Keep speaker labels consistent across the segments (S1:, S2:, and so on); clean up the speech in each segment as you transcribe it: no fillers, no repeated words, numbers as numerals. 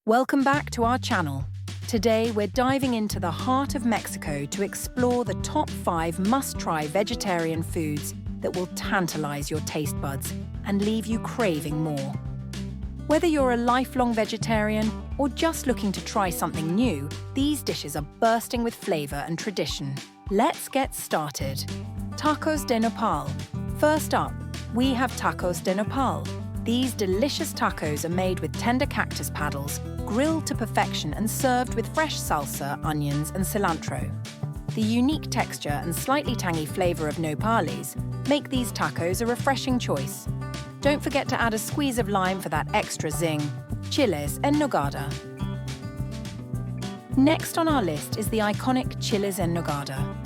S1: Welcome back to our channel. Today we're diving into the heart of Mexico to explore the top 5 must-try vegetarian foods that will tantalize your taste buds and leave you craving more. Whether you're a lifelong vegetarian or just looking to try something new, these dishes are bursting with flavor and tradition. Let's get started. Tacos de Nopal. First up, we have tacos de Nopal. These delicious tacos are made with tender cactus paddles, grilled to perfection and served with fresh salsa, onions and cilantro. The unique texture and slightly tangy flavor of nopales make these tacos a refreshing choice. Don't forget to add a squeeze of lime for that extra zing. Chiles en Nogada. Next on our list is the iconic Chiles en Nogada.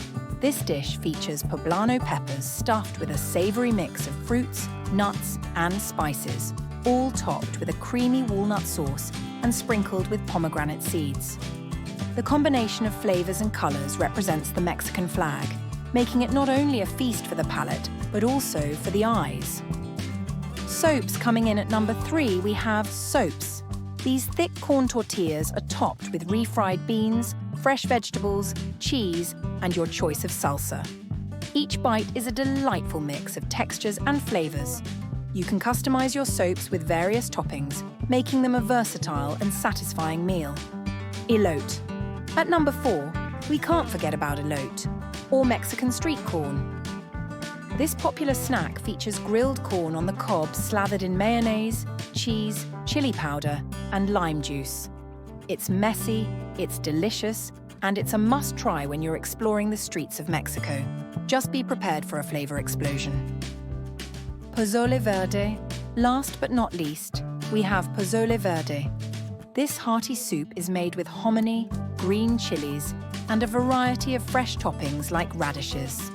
S1: This dish features poblano peppers stuffed with a savory mix of fruits, nuts and spices, all topped with a creamy walnut sauce and sprinkled with pomegranate seeds. The combination of flavors and colors represents the Mexican flag, making it not only a feast for the palate, but also for the eyes. Sopes coming in at number 3, we have sopes. These thick corn tortillas are topped with refried beans, fresh vegetables, cheese, and your choice of salsa. Each bite is a delightful mix of textures and flavors. You can customize your sopes with various toppings, making them a versatile and satisfying meal. Elote. At number 4, we can't forget about elote, or Mexican street corn. This popular snack features grilled corn on the cob slathered in mayonnaise, cheese, chili powder, and lime juice. It's messy, it's delicious, and it's a must-try when you're exploring the streets of Mexico. Just be prepared for a flavor explosion. Pozole Verde. Last but not least, we have Pozole Verde. This hearty soup is made with hominy, green chilies, and a variety of fresh toppings like radishes.